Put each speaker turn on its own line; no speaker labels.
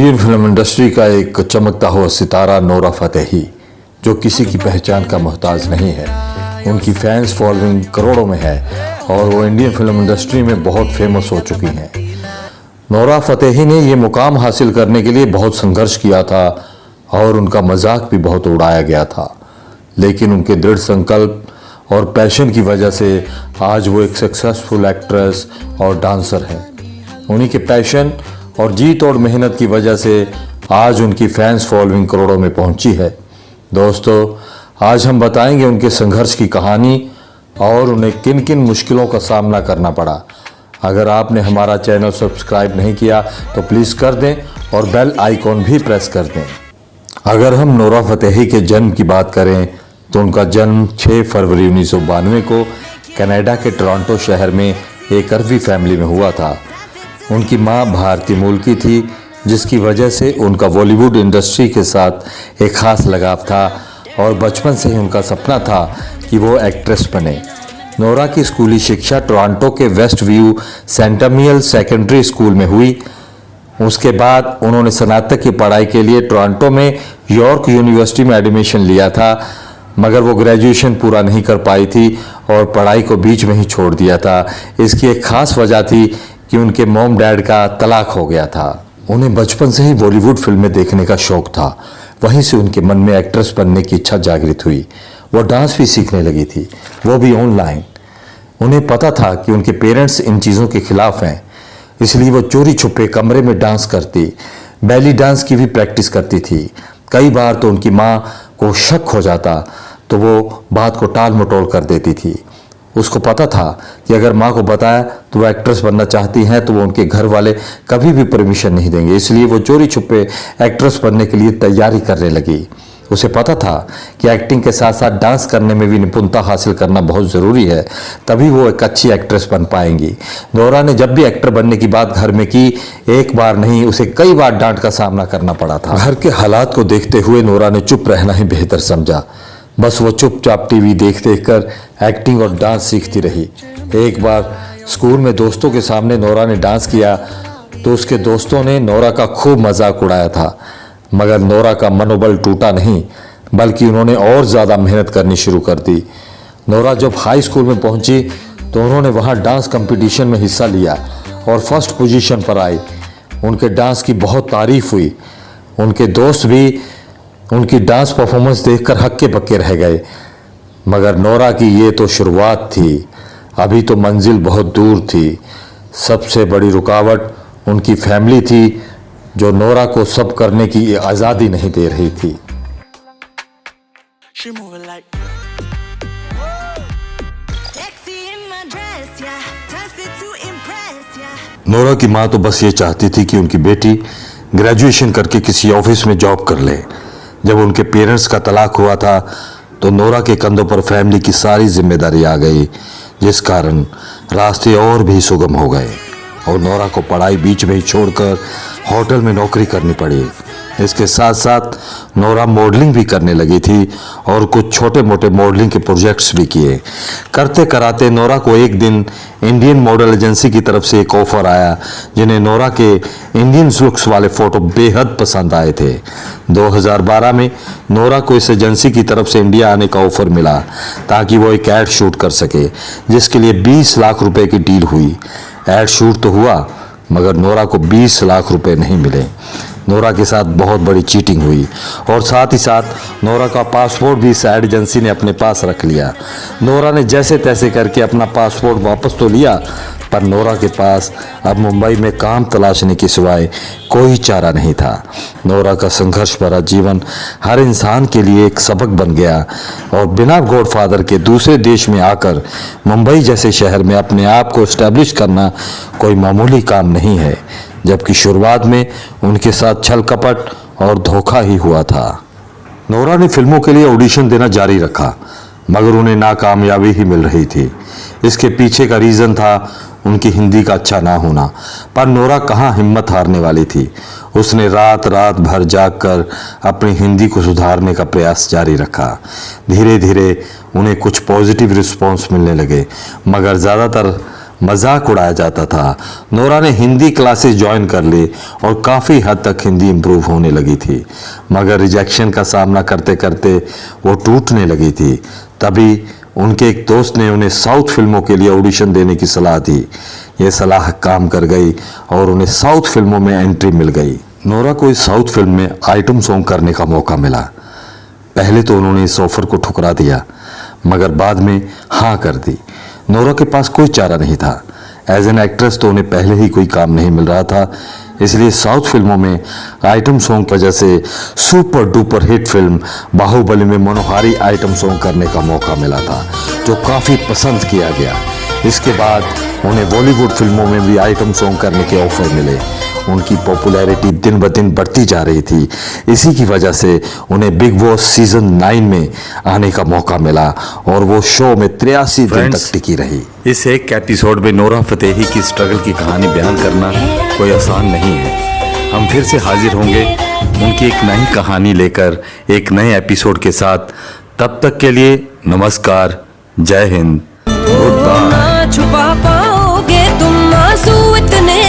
Indian film industry का एक चमकता हुआ सितारा नोरा फतेही, जो किसी की पहचान का मोहताज नहीं है। उनकी फैंस फॉलोइंग करोड़ों में है और वो इंडियन फिल्म इंडस्ट्री में बहुत फेमस हो चुकी हैं। नोरा फतेही ने ये मुकाम हासिल करने के लिए बहुत संघर्ष किया था और उनका मजाक भी बहुत उड़ाया गया था, लेकिन उनके दृढ़ संकल्प और पैशन की वजह से आज वो एक सक्सेसफुल एक्ट्रेस और डांसर हैं। उन्हीं के पैशन और जी तोड़ मेहनत की वजह से आज उनकी फैंस फॉलोइंग करोड़ों में पहुंची है। दोस्तों, आज हम बताएंगे उनके संघर्ष की कहानी और उन्हें किन किन मुश्किलों का सामना करना पड़ा। अगर आपने हमारा चैनल सब्सक्राइब नहीं किया तो प्लीज़ कर दें और बेल आइकॉन भी प्रेस कर दें। अगर हम नोरा फतेही के जन्म की बात करें तो उनका जन्म 6 फरवरी 1992 को कनाडा के टोरंटो शहर में एक अरबी फैमिली में हुआ था। उनकी मां भारतीय मूल की थी, जिसकी वजह से उनका बॉलीवुड इंडस्ट्री के साथ एक ख़ास लगाव था और बचपन से ही उनका सपना था कि वो एक्ट्रेस बने। नोरा की स्कूली शिक्षा टोरंटो के वेस्ट व्यू सेंटमियल सेकेंडरी स्कूल में हुई। उसके बाद उन्होंने स्नातक की पढ़ाई के लिए टोरंटो में यॉर्क यूनिवर्सिटी में एडमिशन लिया था, मगर वो ग्रेजुएशन पूरा नहीं कर पाई थी और पढ़ाई को बीच में ही छोड़ दिया था। इसकी एक खास वजह थी कि उनके मॉम डैड का तलाक हो गया था। उन्हें बचपन से ही बॉलीवुड फिल्में देखने का शौक था। वहीं से उनके मन में एक्ट्रेस बनने की इच्छा जागृत हुई। वो डांस भी सीखने लगी थी, वो भी ऑनलाइन। उन्हें पता था कि उनके पेरेंट्स इन चीज़ों के खिलाफ हैं, इसलिए वो चोरी छुपे कमरे में डांस करती, बैली डांस की भी प्रैक्टिस करती थी। कई बार तो उनकी माँ को शक हो जाता तो वो बात को टाल मटोल कर देती थी। उसको पता था कि अगर माँ को बताया तो वो एक्ट्रेस बनना चाहती हैं तो वो उनके घर वाले कभी भी परमिशन नहीं देंगे, इसलिए वो चोरी छुपे एक्ट्रेस बनने के लिए तैयारी करने लगी। उसे पता था कि एक्टिंग के साथ साथ डांस करने में भी निपुणता हासिल करना बहुत ज़रूरी है, तभी वो एक अच्छी एक्ट्रेस बन पाएंगी। नोरा ने जब भी एक्टर बनने की बात घर में की, एक बार नहीं उसे कई बार डांट का सामना करना पड़ा था। घर के हालात को देखते हुए नोरा ने चुप रहना ही बेहतर समझा। बस वो चुपचाप टीवी देख देख कर एक्टिंग और डांस सीखती रही। एक बार स्कूल में दोस्तों के सामने नोरा ने डांस किया तो उसके दोस्तों ने नोरा का खूब मजाक उड़ाया था, मगर नोरा का मनोबल टूटा नहीं, बल्कि उन्होंने और ज़्यादा मेहनत करनी शुरू कर दी। नोरा जब हाई स्कूल में पहुंची तो उन्होंने वहां डांस कंपटीशन में हिस्सा लिया और फर्स्ट पोजीशन पर आई। उनके डांस की बहुत तारीफ हुई। उनके दोस्त भी उनकी डांस परफॉर्मेंस देखकर हक्के बक्के रह गए। मगर नोरा की ये तो शुरुआत थी, अभी तो मंजिल बहुत दूर थी। सबसे बड़ी रुकावट उनकी फैमिली थी, जो नोरा को सब करने की आज़ादी नहीं दे रही थी। नोरा की माँ तो बस ये चाहती थी कि उनकी बेटी ग्रेजुएशन करके किसी ऑफिस में जॉब कर ले। जब उनके पेरेंट्स का तलाक हुआ था तो नोरा के कंधों पर फैमिली की सारी जिम्मेदारी आ गई, जिस कारण रास्ते और भी सुगम हो गए और नोरा को पढ़ाई बीच में ही छोड़कर होटल में नौकरी करनी पड़ी। इसके साथ साथ नोरा मॉडलिंग भी करने लगी थी और कुछ छोटे मोटे मॉडलिंग के प्रोजेक्ट्स भी किए। करते कराते नोरा को एक दिन इंडियन मॉडल एजेंसी की तरफ से एक ऑफ़र आया, जिन्हें नोरा के इंडियन लुक्स वाले फ़ोटो बेहद पसंद आए थे। 2012 में नोरा को इस एजेंसी की तरफ से इंडिया आने का ऑफ़र मिला ताकि वो एक ऐड शूट कर सके, जिसके लिए 20 लाख रुपए की डील हुई। ऐड शूट तो हुआ, मगर नोरा को 20 लाख रुपए नहीं मिले। नोरा के साथ बहुत बड़ी चीटिंग हुई और साथ ही साथ नोरा का पासपोर्ट भी इस एड एजेंसी ने अपने पास रख लिया। नोरा ने जैसे तैसे करके अपना पासपोर्ट वापस तो लिया, पर नोरा के पास अब मुंबई में काम तलाशने के सिवाय कोई चारा नहीं था। नोरा का संघर्ष भरा जीवन हर इंसान के लिए एक सबक बन गया और बिना गॉडफादर के दूसरे देश में आकर मुंबई जैसे शहर में अपने आप को एस्टैब्लिश करना कोई मामूली काम नहीं है, जबकि शुरुआत में उनके साथ छल कपट और धोखा ही हुआ था। नोरा ने फिल्मों के लिए ऑडिशन देना जारी रखा, मगर उन्हें नाकामयाबी ही मिल रही थी। इसके पीछे का रीज़न था उनकी हिंदी का अच्छा ना होना, पर नोरा कहाँ हिम्मत हारने वाली थी। उसने रात रात भर जागकर अपनी हिंदी को सुधारने का प्रयास जारी रखा। धीरे धीरे उन्हें कुछ पॉजिटिव रिस्पॉन्स मिलने लगे, मगर ज़्यादातर मजाक उड़ाया जाता था। नोरा ने हिंदी क्लासेस ज्वाइन कर ली और काफ़ी हद तक हिंदी इम्प्रूव होने लगी थी, मगर रिजेक्शन का सामना करते करते वो टूटने लगी थी। तभी उनके एक दोस्त ने उन्हें साउथ फिल्मों के लिए ऑडिशन देने की सलाह दी। ये सलाह काम कर गई और उन्हें साउथ फिल्मों में एंट्री मिल गई। नोरा को इस साउथ फिल्म में आइटम सॉन्ग करने का मौका मिला। पहले तो उन्होंने इस ऑफर को ठुकरा दिया, मगर बाद में हाँ कर दी। नोरा के पास कोई चारा नहीं था। एज एन एक्ट्रेस तो उन्हें पहले ही कोई काम नहीं मिल रहा था, इसलिए साउथ फिल्मों में आइटम सॉन्ग की वजह से super duper hit film Baahubali में मनोहारी आइटम सॉन्ग करने का मौका मिला था, जो काफ़ी पसंद किया गया। इसके बाद उन्हें बॉलीवुड फिल्मों में भी आइटम सॉन्ग करने के ऑफर मिले। उनकी पॉपुलैरिटी दिन ब दिन बढ़ती जा रही थी। इसी की वजह से उन्हें बिग बॉस सीजन 9 में आने का मौका मिला और वो शो में 83 दिन तक टिकी रही। इस एक एपिसोड में नोरा फतेही की स्ट्रगल की कहानी बयान करना कोई आसान नहीं है। हम फिर से हाजिर होंगे उनकी एक नई कहानी लेकर एक नए एपिसोड के साथ। तब तक के लिए नमस्कार, जय हिंद, गुड बाय।
छुपा पाओगे तुम आंसू इतने